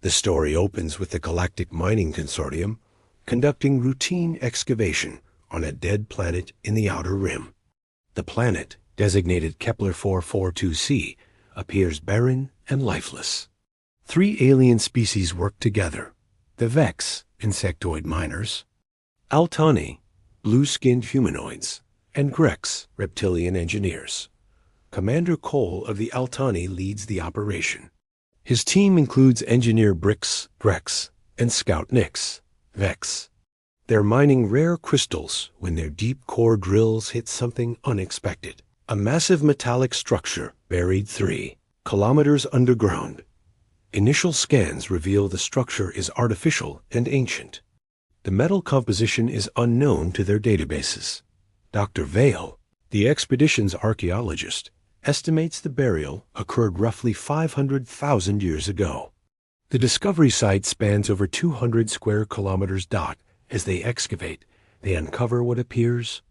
The story opens with the Galactic Mining Consortium conducting routine excavation on a dead planet in the Outer Rim. The planet, designated Kepler 442c, appears barren and lifeless. 3 alien species work together: the Vex, insectoid miners; Altani, blue-skinned humanoids; and Grex, reptilian engineers. Commander Cole of the Altani leads the operation. His team includes engineer Brix, Grex, and scout Nyx, Vex. They're mining rare crystals when their deep core drills hit something unexpected. A massive metallic structure buried 3 kilometers underground. Initial scans reveal the structure is artificial and ancient. The metal composition is unknown to their databases. Dr. Vale, the expedition's archaeologist, estimates the burial occurred roughly 500,000 years ago. The discovery site spans over 200 square kilometers. As they excavate, they uncover what appears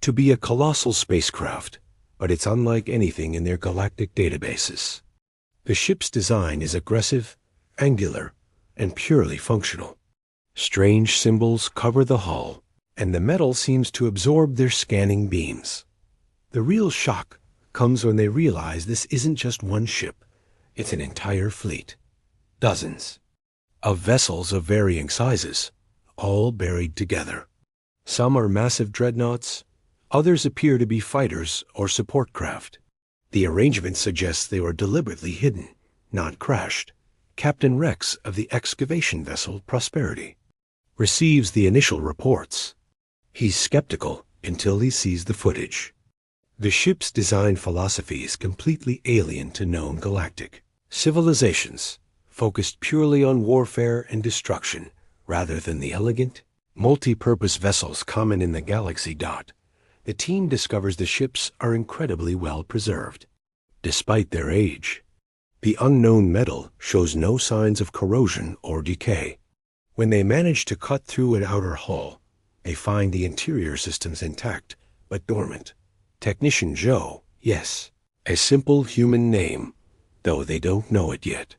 to be a colossal spacecraft, but it's unlike anything in their galactic databases. The ship's design is aggressive, angular, and purely functional. Strange symbols cover the hull, and the metal seems to absorb their scanning beams. The real shock comes when they realize this isn't just one ship, it's an entire fleet. Dozens of vessels of varying sizes, all buried together. Some are massive dreadnoughts, others appear to be fighters or support craft. The arrangement suggests they were deliberately hidden, not crashed. Captain Rex of the excavation vessel Prosperity receives the initial reports. He's skeptical until he sees the footage. The ship's design philosophy is completely alien to known galactic civilizations, focused purely on warfare and destruction rather than the elegant, multi-purpose vessels common in the galaxy. The team discovers the ships are incredibly well preserved, despite their age. The unknown metal shows no signs of corrosion or decay. When they manage to cut through an outer hull, they find the interior systems intact but dormant. Technician Joe, yes, a simple human name, though they don't know it yet,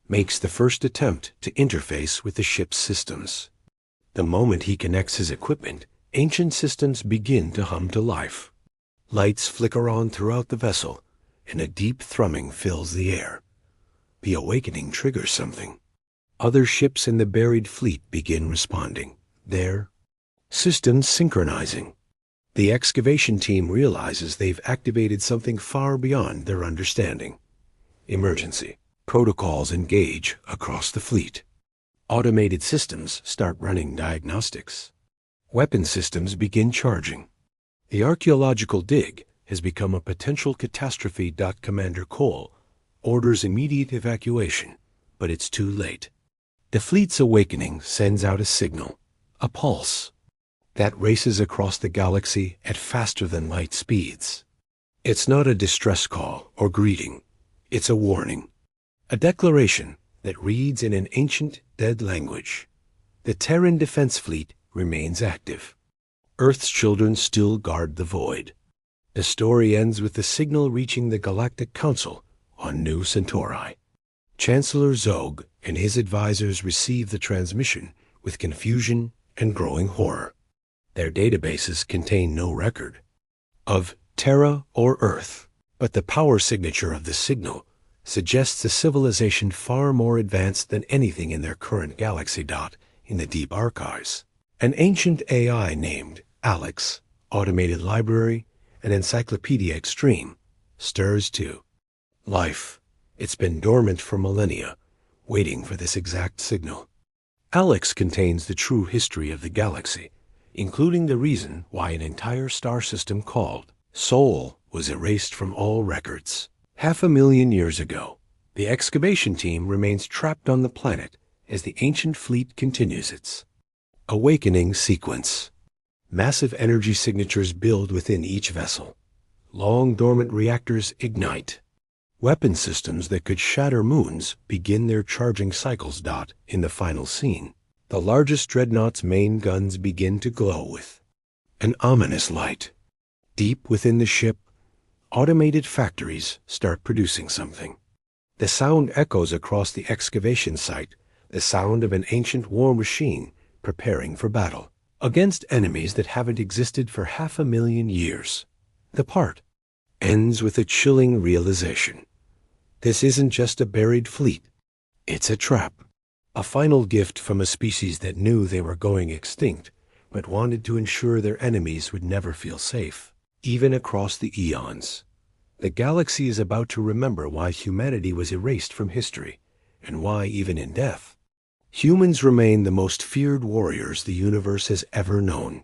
makes the first attempt to interface with the ship's systems. The moment he connects his equipment, ancient systems begin to hum to life. Lights flicker on throughout the vessel, and a deep thrumming fills the air. The awakening triggers something. Other ships in the buried fleet begin responding, their systems synchronizing. The excavation team realizes they've activated something far beyond their understanding. Emergency protocols engage across the fleet. Automated systems start running diagnostics. Weapon systems begin charging. The archaeological dig has become a potential catastrophe. Commander Cole orders immediate evacuation, but it's too late. The fleet's awakening sends out a signal, a pulse, that races across the galaxy at faster-than-light speeds. It's not a distress call or greeting. It's a warning, a declaration that reads in an ancient, dead language. The Terran Defense Fleet remains active. Earth's children still guard the void. The story ends with the signal reaching the Galactic Council on New Centauri. Chancellor Zog and his advisors receive the transmission with confusion and growing horror. Their databases contain no record of Terra or Earth, but the power signature of the signal suggests a civilization far more advanced than anything in their current galaxy. In the deep archives, an ancient AI named Alex, automated library, and encyclopedia extreme, stirs to life. It's been dormant for millennia, waiting for this exact signal. Alex contains the true history of the galaxy, including the reason why an entire star system called Sol was erased from all records. 500,000 years ago, the excavation team remains trapped on the planet as the ancient fleet continues its awakening sequence. Massive energy signatures build within each vessel. Long dormant reactors ignite. Weapon systems that could shatter moons begin their charging cycles. In the final scene, the largest dreadnought's main guns begin to glow with an ominous light. Deep within the ship, automated factories start producing something. The sound echoes across the excavation site the sound of an ancient war machine preparing for battle against enemies that haven't existed for 500,000 years. The part ends with a chilling realization. This isn't just a buried fleet. It's a trap. A final gift from a species that knew they were going extinct, but wanted to ensure their enemies would never feel safe, even across the eons. The galaxy is about to remember why humanity was erased from history, and why, even in death, humans remain the most feared warriors the universe has ever known.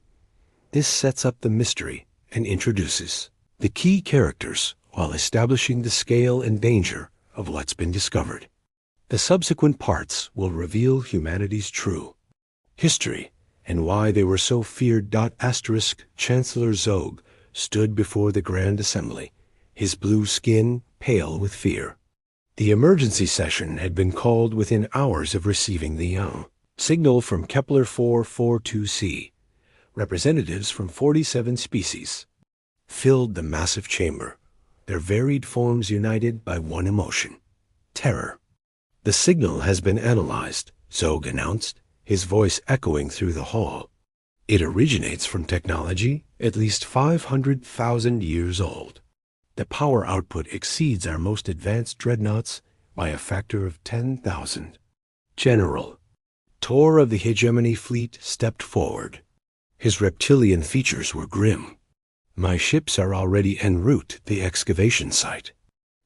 This sets up the mystery and introduces the key characters while establishing the scale and danger of what's been discovered. The subsequent parts will reveal humanity's true history and why they were so feared. Chancellor Zog stood before the Grand Assembly, his blue skin pale with fear. The emergency session had been called within hours of receiving the signal from Kepler 442c. Representatives from 47 species filled the massive chamber, their varied forms united by one emotion: terror. The signal has been analyzed, Zog announced, his voice echoing through the hall. It originates from technology at least 500,000 years old. The power output exceeds our most advanced dreadnoughts by a factor of 10,000. General Tor of the Hegemony Fleet stepped forward. His reptilian features were grim. My ships are already en route to the excavation site.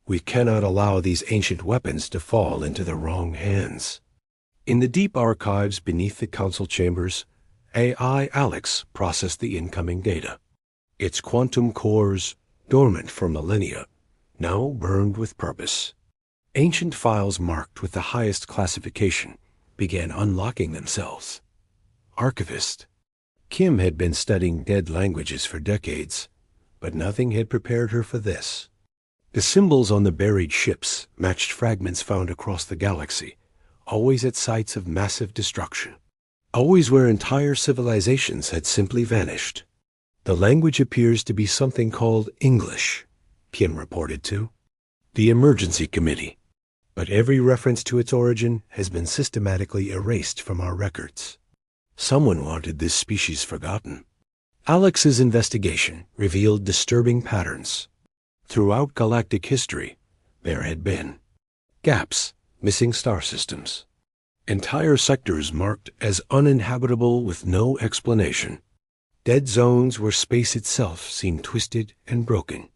We cannot allow these ancient weapons to fall into the wrong hands. In the deep archives beneath the council chambers, AI Alex processed the incoming data. Its quantum cores, dormant for millennia, now burned with purpose. Ancient files marked with the highest classification began unlocking themselves. Archivist Kim had been studying dead languages for decades, but nothing had prepared her for this. The symbols on the buried ships matched fragments found across the galaxy, always at sites of massive destruction, always where entire civilizations had simply vanished. The language appears to be something called English, Kim reported to the Emergency Committee, but every reference to its origin has been systematically erased from our records. Someone wanted this species forgotten. Alex's investigation revealed disturbing patterns. Throughout galactic history, there had been gaps, missing star systems, entire sectors marked as uninhabitable with no explanation, dead zones where space itself seemed twisted and broken.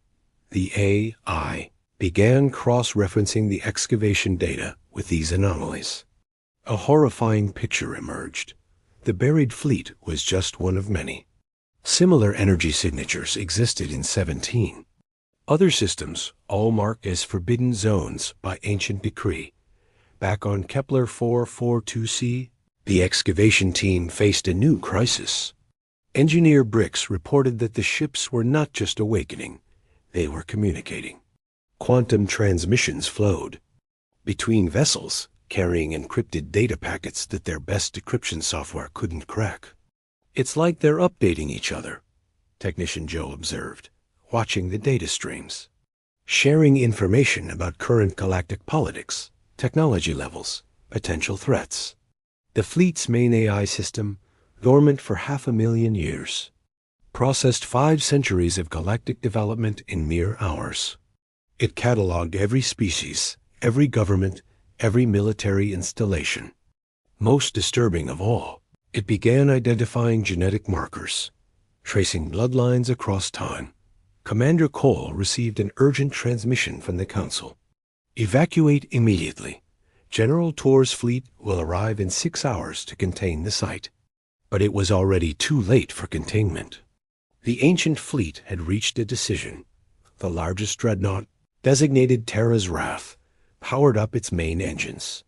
The AI began cross-referencing the excavation data with these anomalies. A horrifying picture emerged. The buried fleet was just one of many. Similar energy signatures existed in 17. Other systems, all marked as forbidden zones by ancient decree. Back on Kepler 442c, the excavation team faced a new crisis. Engineer Bricks reported that the ships were not just awakening, they were communicating. Quantum transmissions flowed between vessels, carrying encrypted data packets that their best decryption software couldn't crack. It's like they're updating each other, Technician Joe observed, watching the data streams, sharing information about current galactic politics, technology levels, potential threats. The fleet's main AI system, dormant for 500,000 years, processed 5 centuries of galactic development in mere hours. It cataloged every species, every government, every military installation. Most disturbing of all, it began identifying genetic markers, tracing bloodlines across time. Commander Cole received an urgent transmission from the Council. Evacuate immediately. General Tor's fleet will arrive in 6 hours to contain the site. But it was already too late for containment. The ancient fleet had reached a decision. The largest dreadnought, designated Terra's Wrath, powered up its main engines.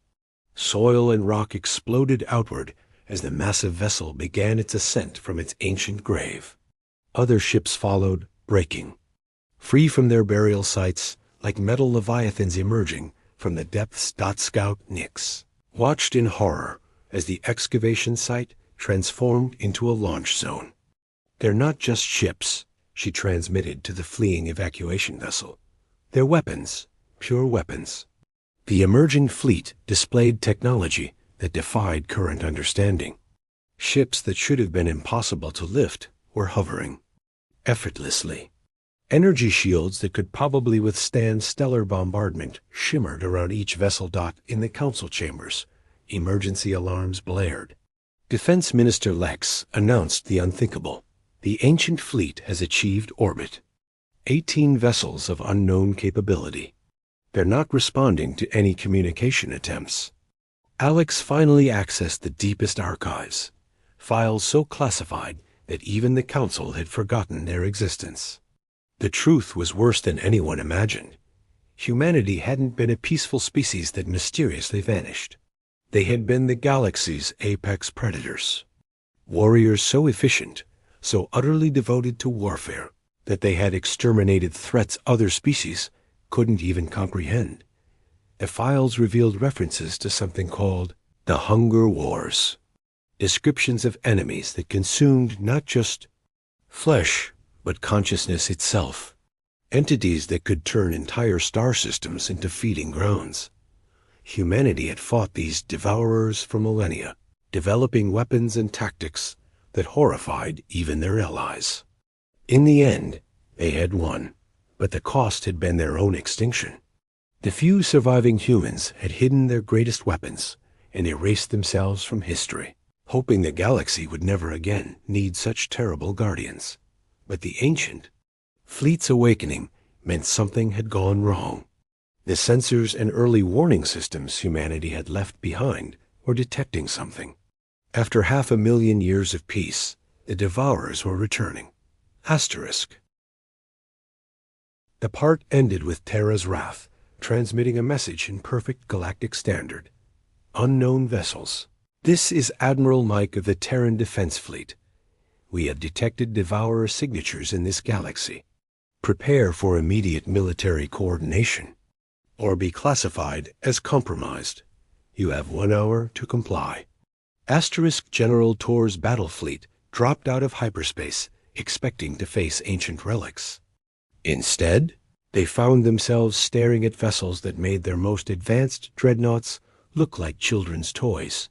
Soil and rock exploded outward as the massive vessel began its ascent from its ancient grave. Other ships followed, breaking, free from their burial sites like metal leviathans emerging from the depths. Scout Nix watched in horror as the excavation site transformed into a launch zone. They're not just ships, she transmitted to the fleeing evacuation vessel. They're weapons, pure weapons. The emerging fleet displayed technology that defied current understanding. Ships that should have been impossible to lift were hovering effortlessly. Energy shields that could probably withstand stellar bombardment shimmered around each vessel dock in the council chambers. Emergency alarms blared. Defense Minister Lex announced the unthinkable. The ancient fleet has achieved orbit. 18 vessels of unknown capability. They're not responding to any communication attempts. Alex finally accessed the deepest archives, files so classified that even the council had forgotten their existence. The truth was worse than anyone imagined. Humanity hadn't been a peaceful species that mysteriously vanished. They had been the galaxy's apex predators. Warriors so efficient, so utterly devoted to warfare, that they had exterminated threats other species couldn't even comprehend. The files revealed references to something called the Hunger Wars. Descriptions of enemies that consumed not just flesh, but consciousness itself. Entities that could turn entire star systems into feeding grounds. Humanity had fought these devourers for millennia, developing weapons and tactics that horrified even their allies. In the end, they had won, but the cost had been their own extinction. The few surviving humans had hidden their greatest weapons and erased themselves from history, hoping the galaxy would never again need such terrible guardians. But the ancient fleet's awakening meant something had gone wrong. The sensors and early warning systems humanity had left behind were detecting something. After 500,000 years of peace, the devourers were returning. Asterisk. The part ended with Terra's wrath, transmitting a message in perfect galactic standard. Unknown vessels. This is Admiral Mike of the Terran Defense Fleet. We have detected devourer signatures in this galaxy. Prepare for immediate military coordination, or be classified as compromised. You have 1 hour to comply. Asterisk. General Tor's battle fleet dropped out of hyperspace, expecting to face ancient relics. Instead, they found themselves staring at vessels that made their most advanced dreadnoughts look like children's toys.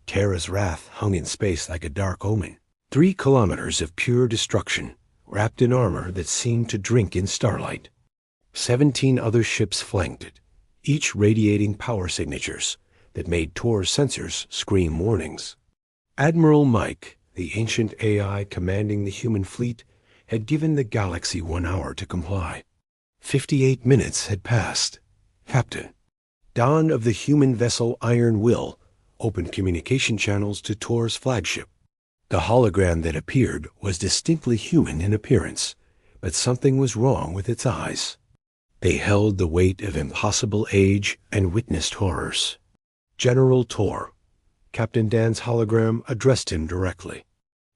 Terra's wrath hung in space like a dark omen. 3 kilometers of pure destruction, wrapped in armor that seemed to drink in starlight. 17 other ships flanked it, each radiating power signatures that made Tor's sensors scream warnings. Admiral Mike, the ancient AI commanding the human fleet, had given the galaxy 1 hour to comply. 58 minutes had passed. Captain. Dawn of the human vessel Iron Will opened communication channels to Tor's flagship. The hologram that appeared was distinctly human in appearance, but something was wrong with its eyes. They held the weight of impossible age and witnessed horrors. General Tor. Captain Dan's hologram addressed him directly.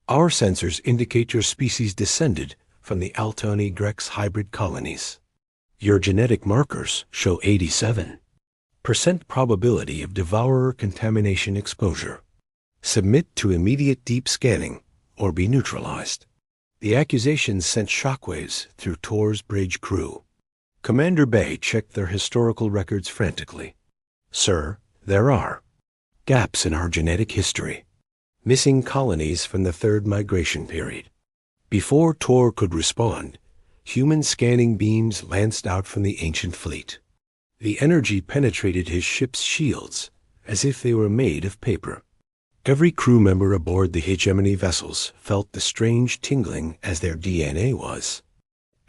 Our sensors indicate your species descended from the Altani Grex hybrid colonies. Your genetic markers show 87% probability of devourer contamination exposure. Submit to immediate deep scanning or be neutralized. The accusations sent shockwaves through Tor's bridge crew. Commander Bay checked their historical records frantically. Sir, there are gaps in our genetic history. Missing colonies from the 3rd migration period. Before Tor could respond, human scanning beams lanced out from the ancient fleet. The energy penetrated his ship's shields as if they were made of paper. Every crew member aboard the hegemony vessels felt the strange tingling as their DNA was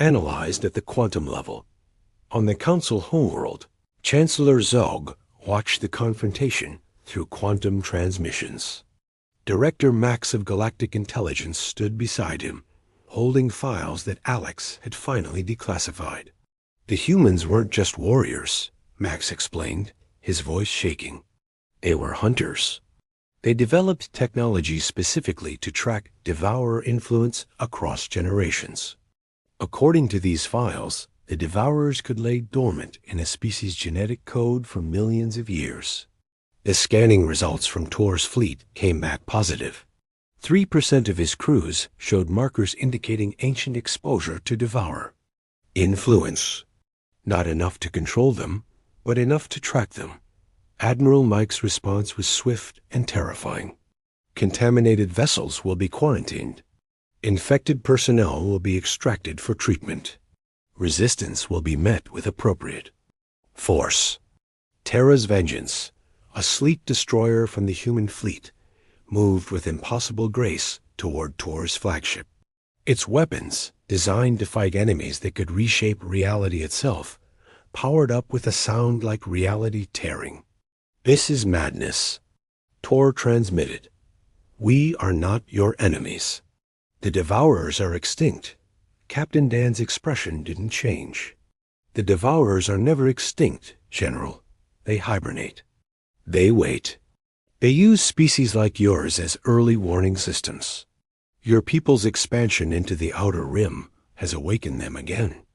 analyzed at the quantum level. On the Council homeworld, Chancellor Zog watched the confrontation through quantum transmissions. Director Max of Galactic Intelligence stood beside him, holding files that Alex had finally declassified. The humans weren't just warriors, Max explained, his voice shaking. They were hunters. They developed technology specifically to track devourer influence across generations. According to these files, the devourers could lay dormant in a species' genetic code for millions of years. The scanning results from Tor's fleet came back positive. 3% of his crews showed markers indicating ancient exposure to devourer. Influence. Not enough to control them, but enough to track them. Admiral Mike's response was swift and terrifying. Contaminated vessels will be quarantined. Infected personnel will be extracted for treatment. Resistance will be met with appropriate force. Terra's vengeance, a sleek destroyer from the human fleet, moved with impossible grace toward Tor's flagship. Its weapons, designed to fight enemies that could reshape reality itself, powered up with a sound like reality tearing. "This is madness," Tor transmitted. "We are not your enemies. The Devourers are extinct." Captain Dan's expression didn't change. "The Devourers are never extinct, General. They hibernate. They wait. They use species like yours as early warning systems. Your people's expansion into the Outer Rim has awakened them again."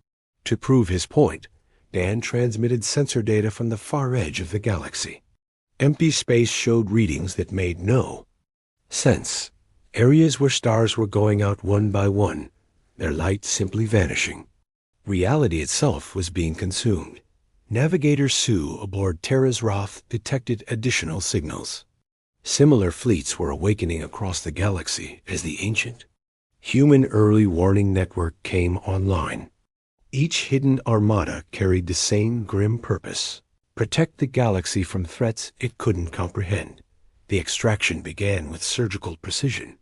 To prove his point, Dan transmitted sensor data from the far edge of the galaxy. Empty space showed readings that made no sense. Areas where stars were going out one by one, their light simply vanishing. Reality itself was being consumed. Navigator Sue aboard Terra's Wrath detected additional signals. Similar fleets were awakening across the galaxy as the ancient human early warning network came online. Each hidden armada carried the same grim purpose: protect the galaxy from threats it couldn't comprehend. The extraction began with surgical precision.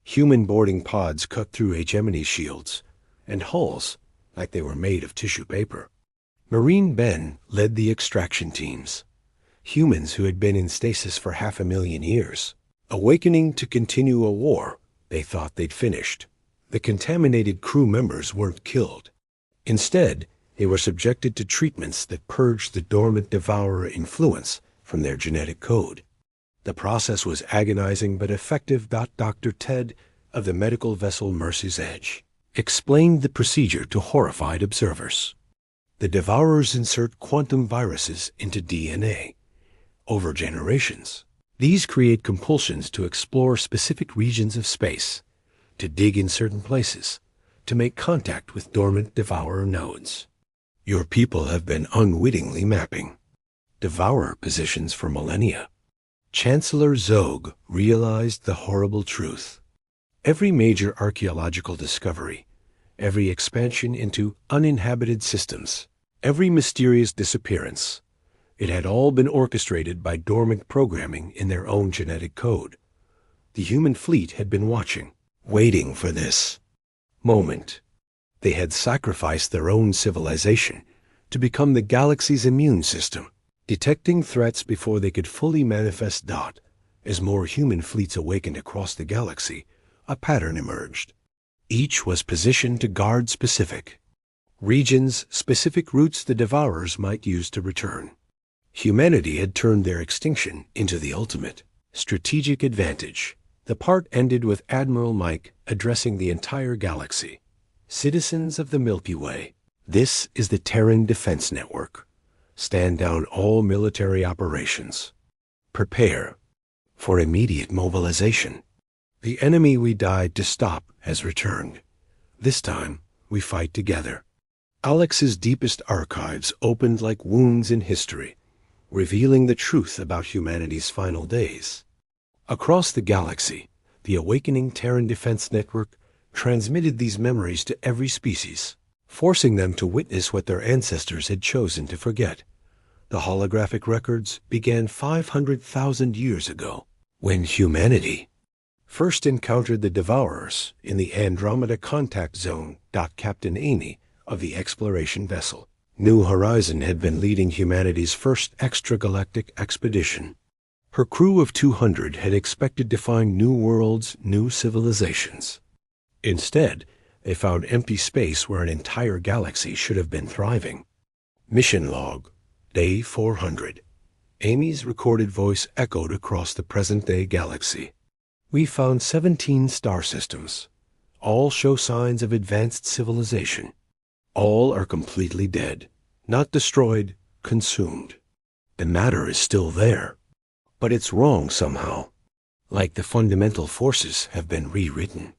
Human boarding pods cut through hegemony shields, and hulls like they were made of tissue paper. Marine Ben led the extraction teams, humans who had been in stasis for 500,000 years, awakening to continue a war they thought they'd finished. The contaminated crew members weren't killed. Instead, they were subjected to treatments that purged the dormant devourer influence from their genetic code. The process was agonizing but effective. Dr. Ted of the medical vessel Mercy's Edge explained the procedure to horrified observers. The devourers insert quantum viruses into DNA. Over generations, these create compulsions to explore specific regions of space, to dig in certain places, to make contact with dormant devourer nodes. Your people have been unwittingly mapping devourer positions for millennia. Chancellor Zog realized the horrible truth. Every major archaeological discovery, every expansion into uninhabited systems, every mysterious disappearance, it had all been orchestrated by dormant programming in their own genetic code. The human fleet had been watching, waiting for this moment. They had sacrificed their own civilization to become the galaxy's immune system, detecting threats before they could fully manifest. As more human fleets awakened across the galaxy, a pattern emerged. Each was positioned to guard specific regions, specific routes the devourers might use to return. Humanity had turned their extinction into the ultimate strategic advantage. The part ended with Admiral Mike addressing the entire galaxy. "Citizens of the Milky Way, this is the Terran Defense Network. Stand down all military operations. Prepare for immediate mobilization. The enemy we died to stop has returned. This time, we fight together." Alex's deepest archives opened like wounds in history, revealing the truth about humanity's final days. Across the galaxy, the awakening Terran Defense Network transmitted these memories to every species, forcing them to witness what their ancestors had chosen to forget. The holographic records began 500,000 years ago, when humanity first encountered the Devourers in the Andromeda Contact Zone. Captain Amy of the exploration vessel New Horizon had been leading humanity's first extragalactic expedition. Her crew of 200 had expected to find new worlds, new civilizations. Instead, they found empty space where an entire galaxy should have been thriving. Mission log, day 400. Amy's recorded voice echoed across the present-day galaxy. "We found 17 star systems. All show signs of advanced civilization. All are completely dead, not destroyed, consumed. The matter is still there, but it's wrong somehow, like the fundamental forces have been rewritten."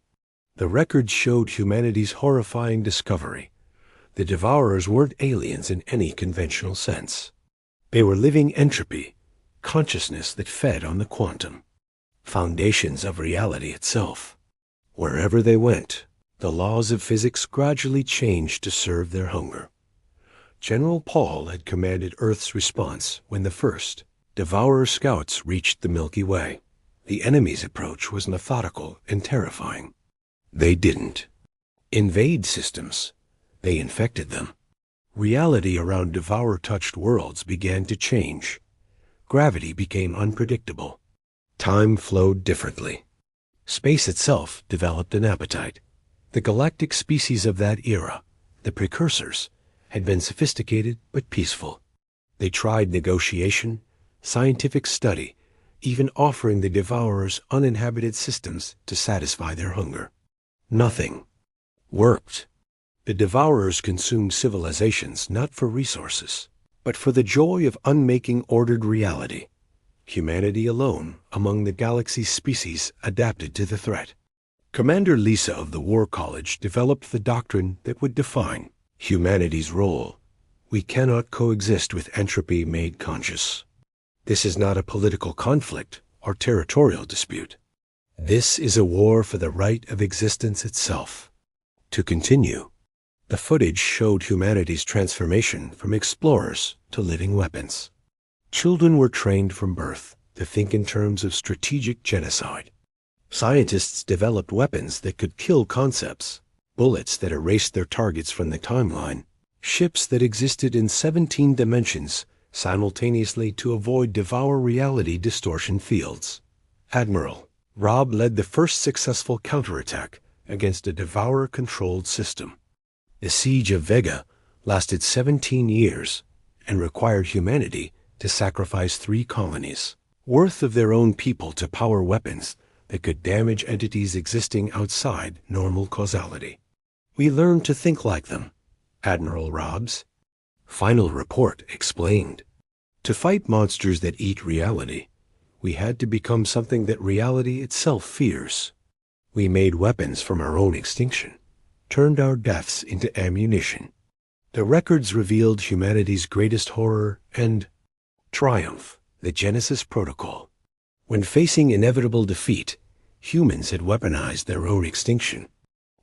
The records showed humanity's horrifying discovery. The Devourers weren't aliens in any conventional sense. They were living entropy, consciousness that fed on the quantum foundations of reality itself. Wherever they went, the laws of physics gradually changed to serve their hunger. General Paul had commanded Earth's response when the first Devourer scouts reached the Milky Way. The enemy's approach was methodical and terrifying. They didn't invade systems. They infected them. Reality around Devourer-touched worlds began to change. Gravity became unpredictable. Time flowed differently. Space itself developed an appetite. The galactic species of that era, the precursors, had been sophisticated but peaceful. They tried negotiation, scientific study, even offering the Devourers uninhabited systems to satisfy their hunger. Nothing worked. The Devourers consumed civilizations not for resources, but for the joy of unmaking ordered reality. Humanity alone among the galaxy's species adapted to the threat. Commander Lisa of the War College developed the doctrine that would define humanity's role. We cannot coexist with entropy made conscious. This is not a political conflict or territorial dispute. This is a war for the right of existence itself. To continue, the footage showed humanity's transformation from explorers to living weapons. Children were trained from birth to think in terms of strategic genocide. Scientists developed weapons that could kill concepts, bullets that erased their targets from the timeline, ships that existed in 17 dimensions simultaneously to avoid devour reality distortion fields. Admiral Robb led the first successful counterattack against a devourer-controlled system. The siege of Vega lasted 17 years and required humanity to sacrifice 3 colonies, worth of their own people to power weapons that could damage entities existing outside normal causality. We learned to think like them, Admiral Robb's final report explained. To fight monsters that eat reality, we had to become something that reality itself fears. We made weapons from our own extinction, turned our deaths into ammunition. The records revealed humanity's greatest horror and triumph, the Genesis Protocol. When facing inevitable defeat, humans had weaponized their own extinction.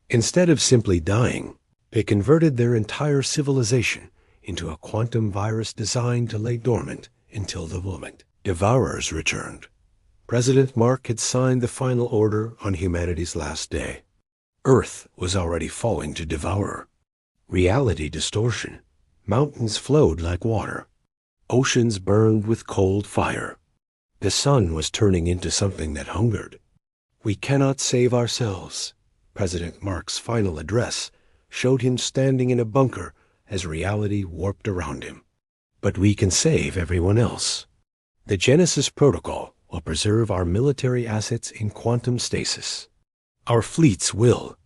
Instead of simply dying, they converted their entire civilization into a quantum virus designed to lay dormant until the moment Devourers returned. President Mark had signed the final order on humanity's last day. Earth was already falling to Devourer. Reality distortion. Mountains flowed like water. Oceans burned with cold fire. The sun was turning into something that hungered. We cannot save ourselves. President Mark's final address showed him standing in a bunker as reality warped around him. But we can save everyone else. The Genesis Protocol will preserve our military assets in quantum stasis. Our fleets will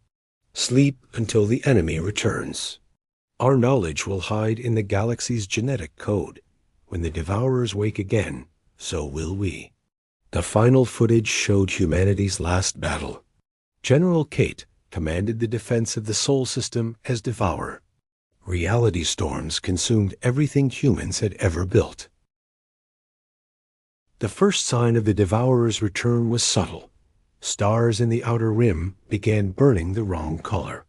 sleep until the enemy returns. Our knowledge will hide in the galaxy's genetic code. When the Devourers wake again, so will we. The final footage showed humanity's last battle. General Kate commanded the defense of the Sol system as Devourer. Reality storms consumed everything humans had ever built. The first sign of the Devourer's return was subtle. Stars in the outer rim began burning the wrong color.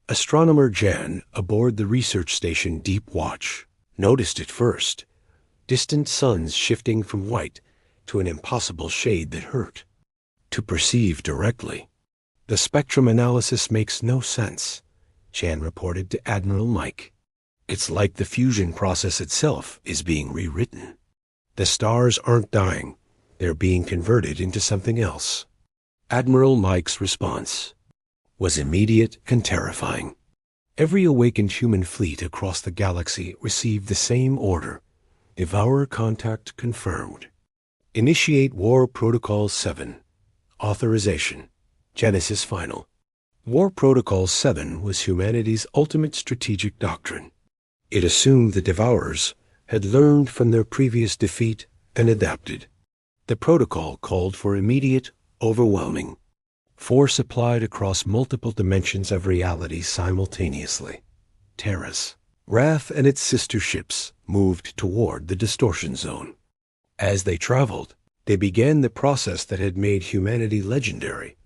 Astronomer Jan, aboard the research station Deep Watch, noticed it first. Distant suns shifting from white to an impossible shade that hurt to perceive directly. The spectrum analysis makes no sense, Jan reported to Admiral Mike. It's like the fusion process itself is being rewritten. The stars aren't dying, they're being converted into something else. Admiral Mike's response was immediate and terrifying. Every awakened human fleet across the galaxy received the same order. Devourer contact confirmed. Initiate War Protocol 7. Authorization. Genesis Final. War Protocol 7 was humanity's ultimate strategic doctrine. It assumed the Devourers had learned from their previous defeat and adapted. The protocol called for immediate, overwhelming force applied across multiple dimensions of reality simultaneously. Terra's Wrath and its sister ships moved toward the distortion zone. As they traveled, they began the process that had made humanity legendary.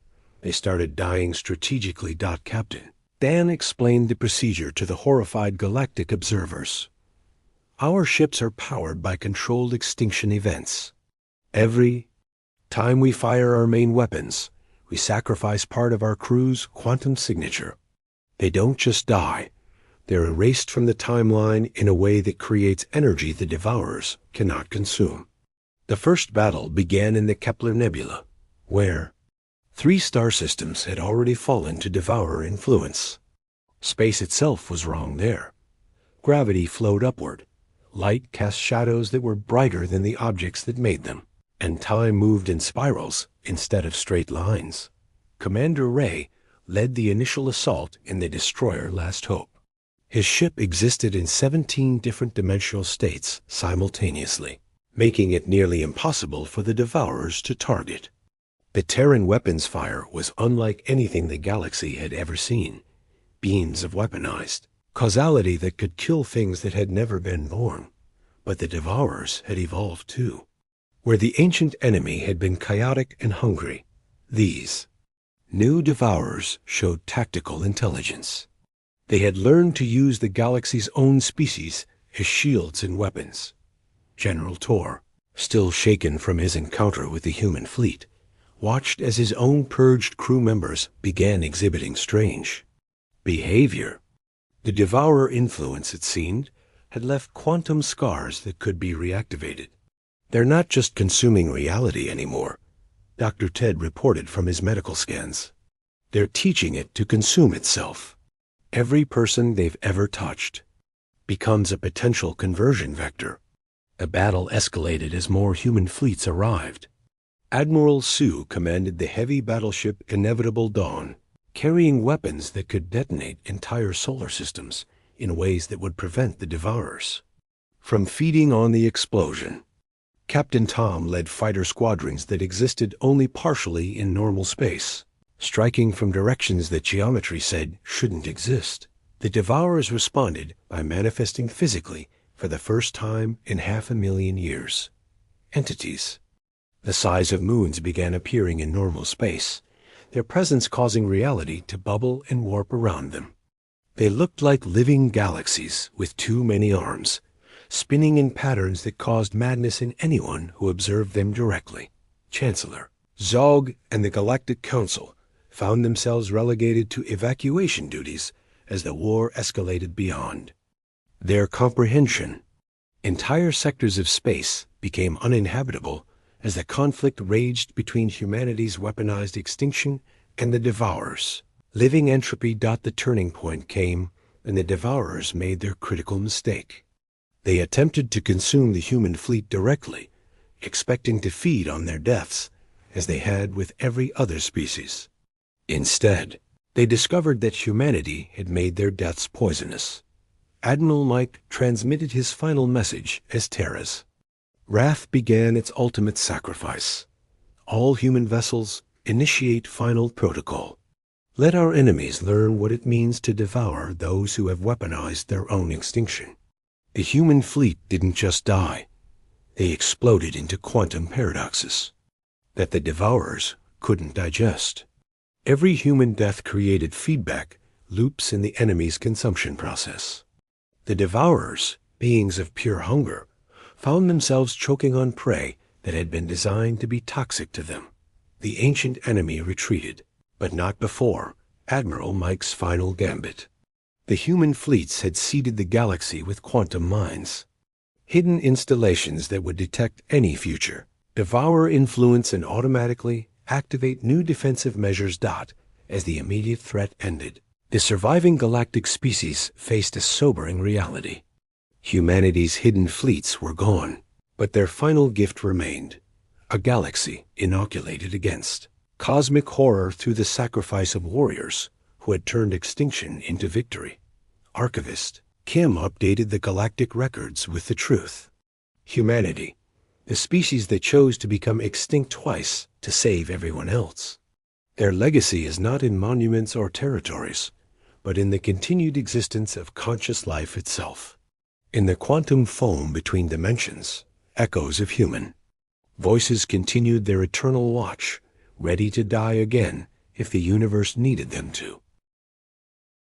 They started dying strategically. Captain Dan explained the procedure to the horrified galactic observers. Our ships are powered by controlled extinction events. Every time we fire our main weapons, we sacrifice part of our crew's quantum signature. They don't just die. They're erased from the timeline in a way that creates energy the Devourers cannot consume. The first battle began in the Kepler Nebula, where 3 star systems had already fallen to Devourer influence. Space itself was wrong there. Gravity flowed upward. Light cast shadows that were brighter than the objects that made them, and time moved in spirals instead of straight lines. Commander Ray led the initial assault in the destroyer Last Hope. His ship existed in 17 different dimensional states simultaneously, making it nearly impossible for the Devourers to target. The Terran weapons fire was unlike anything the galaxy had ever seen. Beams of weaponized causality that could kill things that had never been born. But the Devourers had evolved too. Where the ancient enemy had been chaotic and hungry, these new Devourers showed tactical intelligence. They had learned to use the galaxy's own species as shields and weapons. General Tor, still shaken from his encounter with the human fleet, watched as his own purged crew members began exhibiting strange behavior. The Devourer influence, it seemed, had left quantum scars that could be reactivated. They're not just consuming reality anymore, Dr. Ted reported from his medical scans. They're teaching it to consume itself. Every person they've ever touched becomes a potential conversion vector. The battle escalated as more human fleets arrived. Admiral Sue commanded the heavy battleship Inevitable Dawn, carrying weapons that could detonate entire solar systems in ways that would prevent the Devourers from feeding on the explosion. Captain Tom led fighter squadrons that existed only partially in normal space, striking from directions that geometry said shouldn't exist. The Devourers responded by manifesting physically for the first time in 500,000 years. Entities the size of moons began appearing in normal space, their presence causing reality to bubble and warp around them. They looked like living galaxies with too many arms, spinning in patterns that caused madness in anyone who observed them directly. Chancellor Zog and the Galactic Council found themselves relegated to evacuation duties as the war escalated beyond their comprehension. Entire sectors of space became uninhabitable as the conflict raged between humanity's weaponized extinction and the Devourers. Living entropy. The turning point came when the Devourers made their critical mistake. They attempted to consume the human fleet directly, expecting to feed on their deaths, as they had with every other species. Instead, they discovered that humanity had made their deaths poisonous. Admiral Mike transmitted his final message as Terra's wrath began its ultimate sacrifice. All human vessels initiate final protocol. Let our enemies learn what it means to devour those who have weaponized their own extinction. The human fleet didn't just die. They exploded into quantum paradoxes that the Devourers couldn't digest. Every human death created feedback loops in the enemy's consumption process. The Devourers, beings of pure hunger, found themselves choking on prey that had been designed to be toxic to them. The ancient enemy retreated, but not before Admiral Mike's final gambit. The human fleets had seeded the galaxy with quantum mines, hidden installations that would detect any future, devour influence, and automatically activate new defensive measures. As the immediate threat ended, the surviving galactic species faced a sobering reality. Humanity's hidden fleets were gone, but their final gift remained, a galaxy inoculated against cosmic horror through the sacrifice of warriors who had turned extinction into victory. Archivist Kim updated the galactic records with the truth. Humanity, the species that chose to become extinct twice to save everyone else. Their legacy is not in monuments or territories, but in the continued existence of conscious life itself. In the quantum foam between dimensions, echoes of human Voices continued their eternal watch, ready to die again if the universe needed them to.